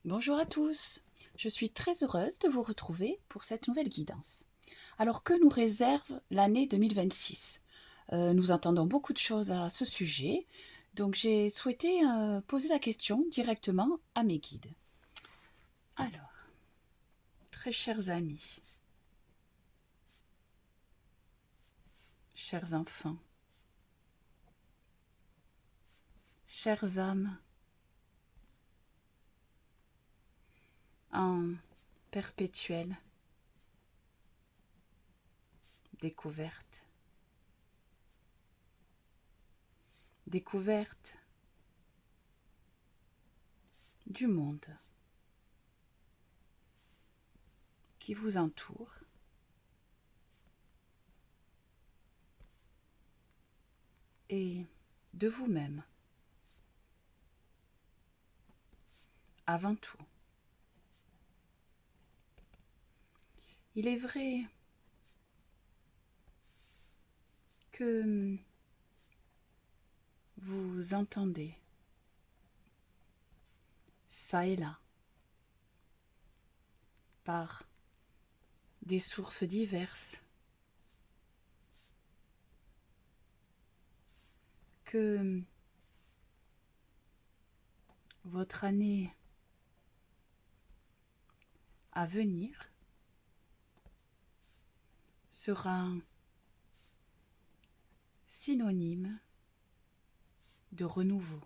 Bonjour à tous, je suis très heureuse de vous retrouver pour cette nouvelle guidance. Alors que nous réserve l'année 2026? Nous entendons beaucoup de choses à ce sujet, donc j'ai souhaité poser la question directement à mes guides. Alors, très chers amis, chers enfants, chères âmes en perpétuelle découverte, découverte du monde qui vous entoure, et de vous-même, avant tout. Il est vrai que vous entendez, ça et là, par des sources diverses, que votre année à venir sera synonyme de renouveau.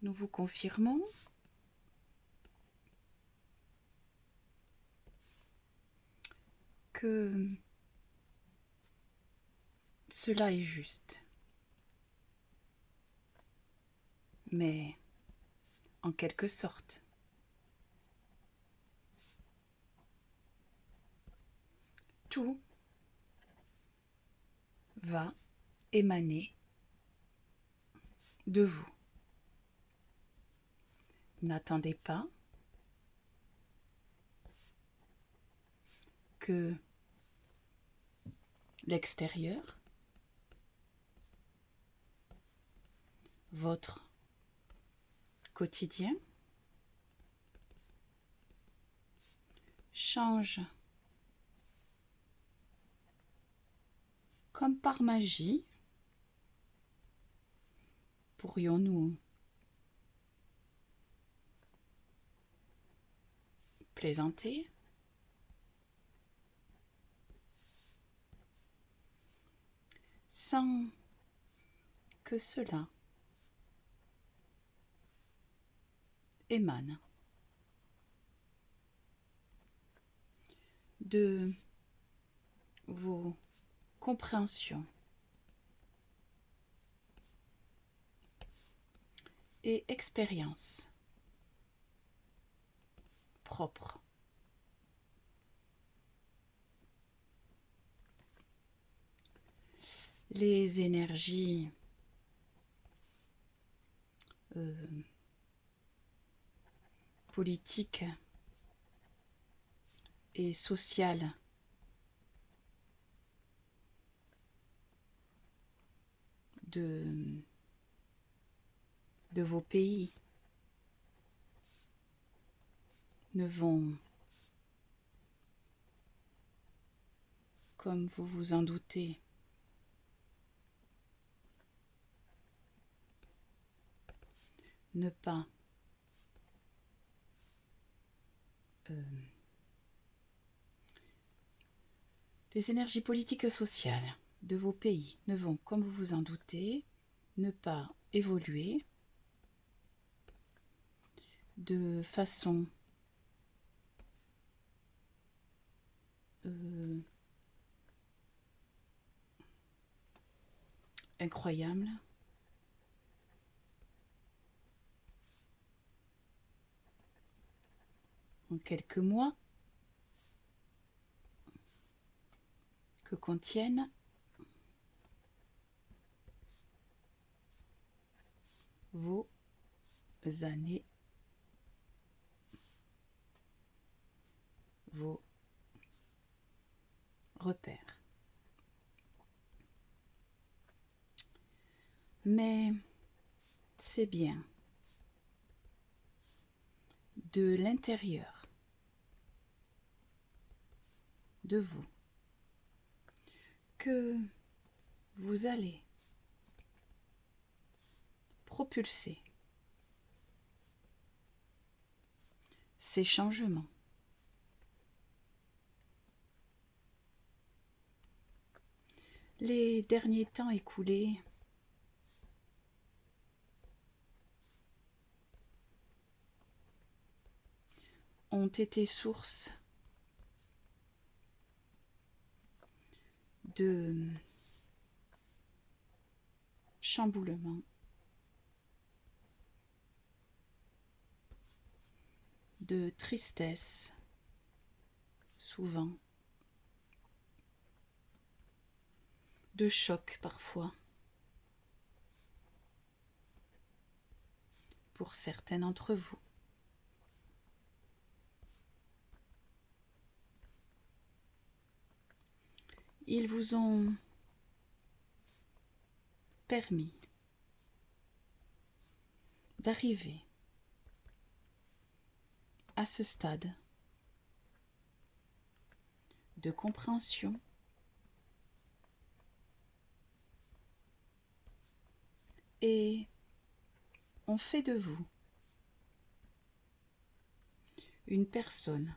Nous vous confirmons que cela est juste, mais en quelque sorte, tout va émaner de vous. N'attendez pas que l'extérieur, votre quotidien, change comme par magie, pourrions-nous plaisanter, sans que cela émane de vos compréhensions et expériences propres. Les énergies politiques et sociales de vos pays ne vont, comme vous vous en doutez, ne pas les énergies politiques et sociales de vos pays ne vont, comme vous vous en doutez, ne pas évoluer de façon incroyable, en quelques mois, que contiennent vos années, vos repères. Mais c'est bien de l'intérieur de vous que vous allez propulser ces changements. Les derniers temps écoulés ont été source de chamboulements, de tristesse, souvent, de choc parfois, pour certains d'entre vous. Ils vous ont permis d'arriver à ce stade de compréhension et ont fait de vous une personne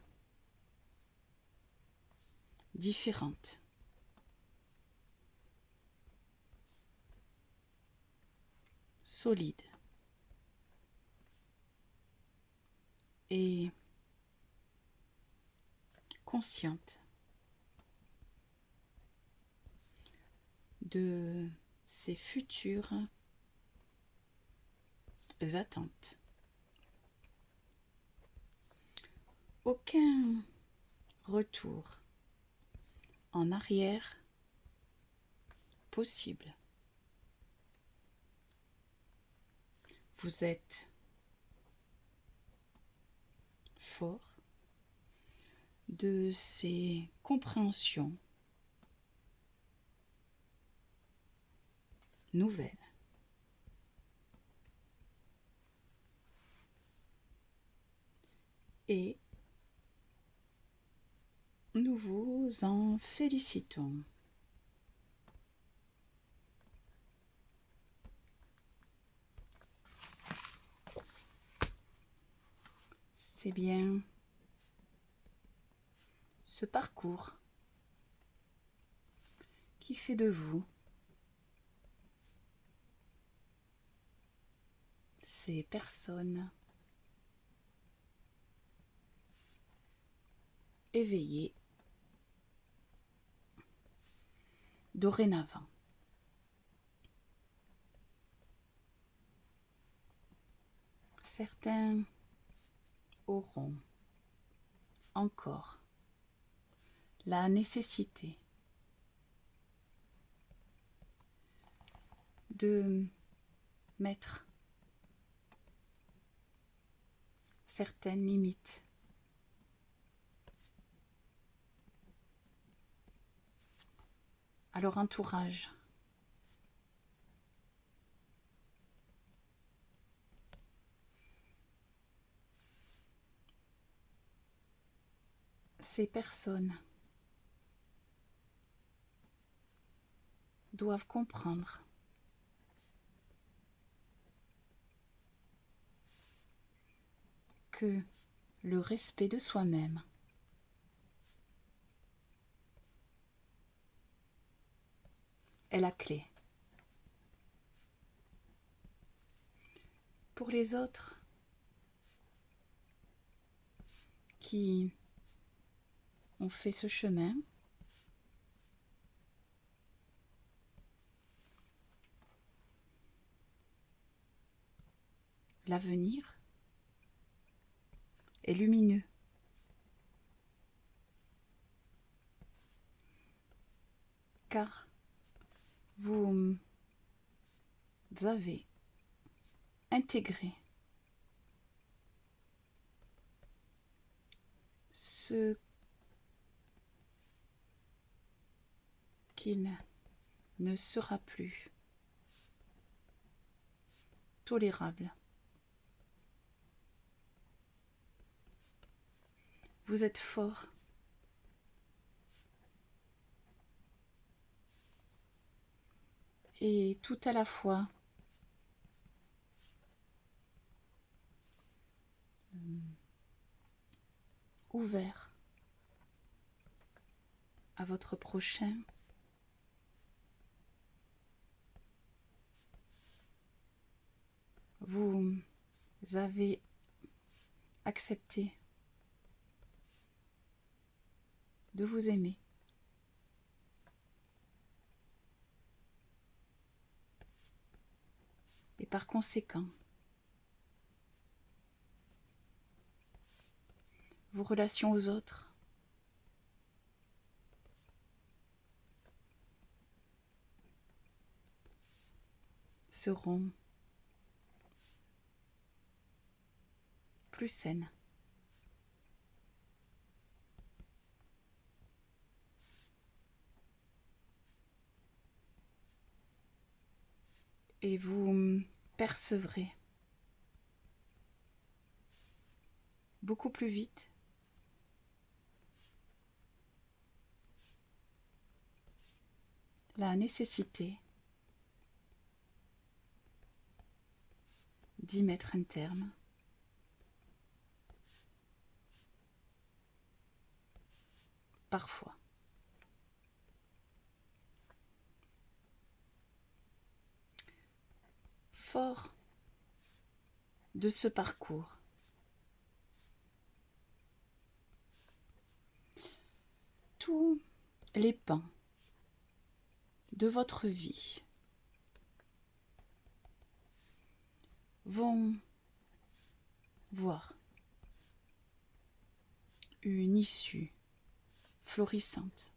différente, solide et consciente de ses futures attentes. Aucun retour en arrière possible. Vous êtes fort de ces compréhensions nouvelles. Et nous vous en félicitons. C'est bien ce parcours qui fait de vous ces personnes éveillées dorénavant. Certains auront encore la nécessité de mettre certaines limites à leur entourage. Ces personnes doivent comprendre que le respect de soi-même est la clé. Pour les autres qui ont fait ce chemin, l'avenir est lumineux. Car vous avez intégré ce qu'il ne sera plus tolérable. Vous êtes fort. Et tout à la fois, ouvert à votre prochain. Vous avez accepté de vous aimer. Et par conséquent, vos relations aux autres seront plus saines. Et vous percevrez beaucoup plus vite la nécessité d'y mettre un terme. Parfois. Fort de ce parcours, tous les pans de votre vie vont voir une issue florissante.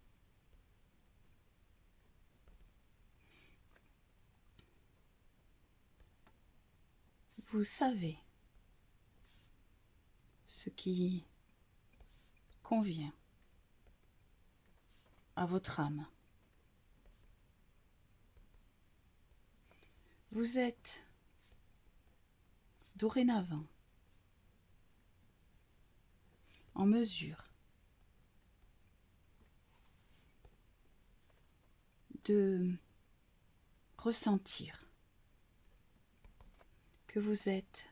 Vous savez ce qui convient à votre âme. Vous êtes dorénavant en mesure de ressentir que vous êtes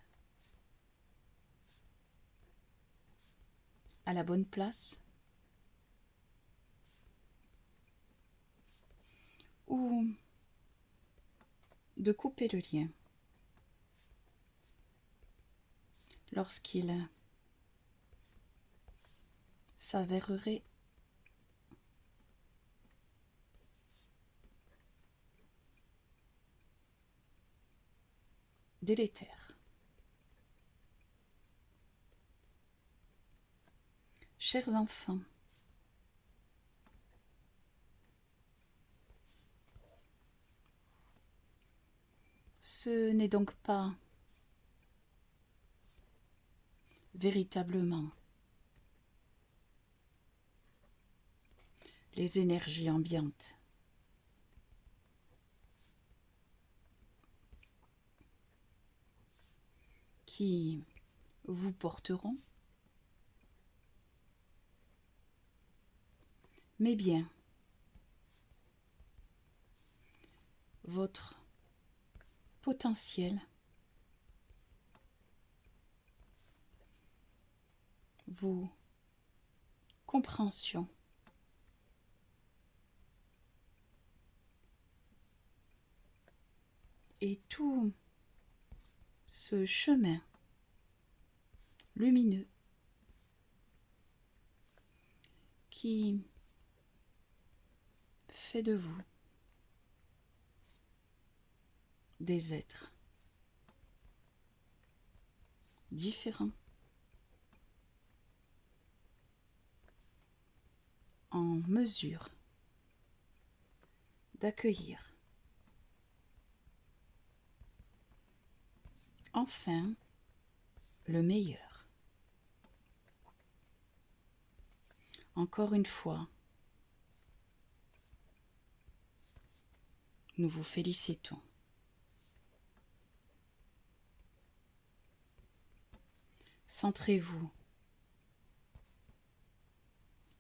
à la bonne place ou de couper le lien lorsqu'il s'avérerait délétère. Chers enfants, ce n'est donc pas véritablement les énergies ambiantes qui vous porteront, mais bien votre potentiel, vos compréhensions, et tout ce chemin lumineux qui fait de vous des êtres différents, en mesure d'accueillir enfin le meilleur. Encore une fois, nous vous félicitons. Centrez-vous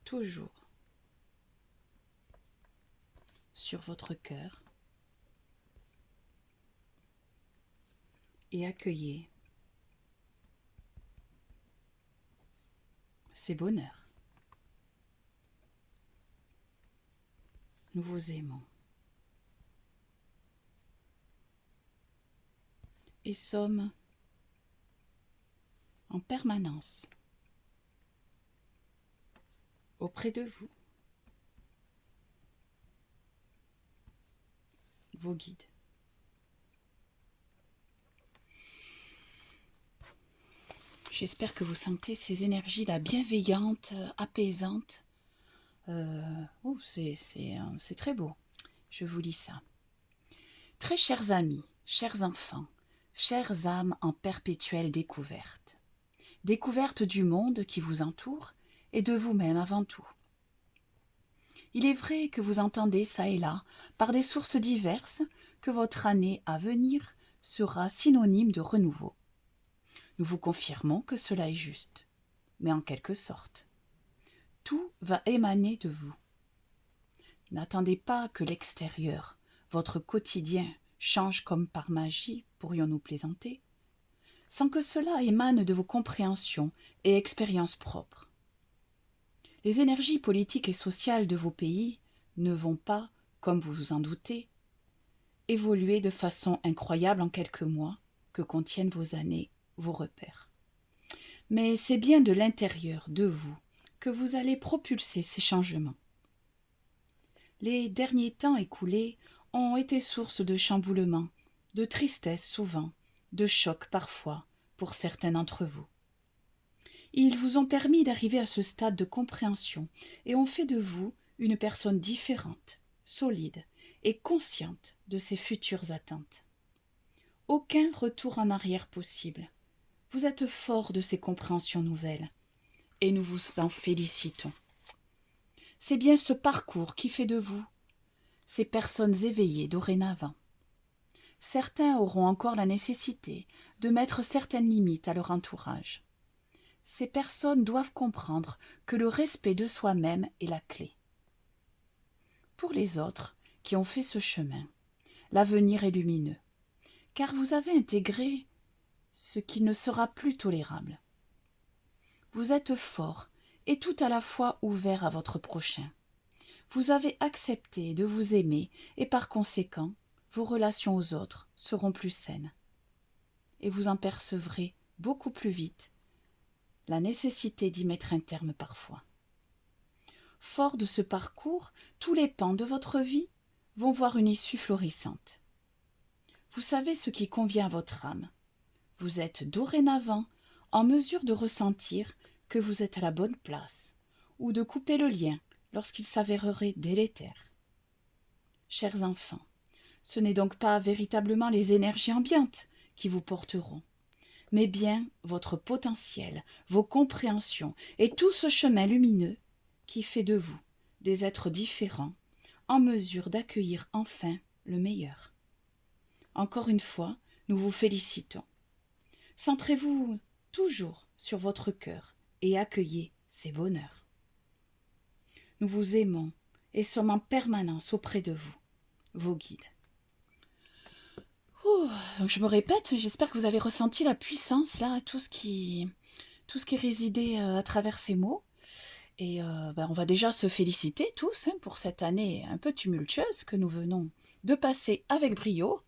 toujours sur votre cœur et accueillez ces bonheurs. Nous vous aimons et sommes en permanence auprès de vous, vos guides. J'espère que vous sentez ces énergies-là bienveillantes, apaisantes. C'est très beau. Je vous lis ça. Très chers amis, chers enfants, chères âmes en perpétuelle découverte. Découverte du monde qui vous entoure et de vous-même avant tout. Il est vrai que vous entendez ça et là, par des sources diverses, que votre année à venir sera synonyme de renouveau. Nous vous confirmons que cela est juste, mais en quelque sorte. Tout va émaner de vous. N'attendez pas que l'extérieur, votre quotidien, change comme par magie, pourrions-nous plaisanter, sans que cela émane de vos compréhensions et expériences propres. Les énergies politiques et sociales de vos pays ne vont pas, comme vous vous en doutez, évoluer de façon incroyable en quelques mois que contiennent vos années, vos repères. Mais c'est bien de l'intérieur de vous que vous allez propulser ces changements. Les derniers temps écoulés ont été source de chamboulements, de tristesse souvent, de chocs parfois pour certains d'entre vous. Ils vous ont permis d'arriver à ce stade de compréhension et ont fait de vous une personne différente, solide et consciente de ses futures attentes. Aucun retour en arrière possible. Vous êtes fort de ces compréhensions nouvelles et nous vous en félicitons. C'est bien ce parcours qui fait de vous ces personnes éveillées dorénavant. Certains auront encore la nécessité de mettre certaines limites à leur entourage. Ces personnes doivent comprendre que le respect de soi-même est la clé. Pour les autres qui ont fait ce chemin, l'avenir est lumineux, car vous avez intégré ce qui ne sera plus tolérable. Vous êtes fort et tout à la fois ouvert à votre prochain. Vous avez accepté de vous aimer et par conséquent, vos relations aux autres seront plus saines. Et vous en percevrez beaucoup plus vite la nécessité d'y mettre un terme parfois. Fort de ce parcours, tous les pans de votre vie vont voir une issue florissante. Vous savez ce qui convient à votre âme. Vous êtes dorénavant en mesure de ressentir que vous êtes à la bonne place ou de couper le lien lorsqu'il s'avérerait délétère. Chers enfants, ce n'est donc pas véritablement les énergies ambiantes qui vous porteront, mais bien votre potentiel, vos compréhensions et tout ce chemin lumineux qui fait de vous des êtres différents, en mesure d'accueillir enfin le meilleur. Encore une fois, nous vous félicitons. Centrez-vous toujours sur votre cœur et accueillez ces bonheurs. Nous vous aimons et sommes en permanence auprès de vous, vos guides. Donc je me répète, mais j'espère que vous avez ressenti la puissance, là, tout ce qui résidait à travers ces mots. Et on va déjà se féliciter tous pour cette année un peu tumultueuse que nous venons de passer avec brio.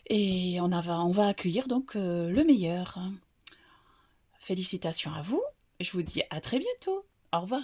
Et on va accueillir donc le meilleur. Félicitations à vous. Je vous dis à très bientôt. Au revoir.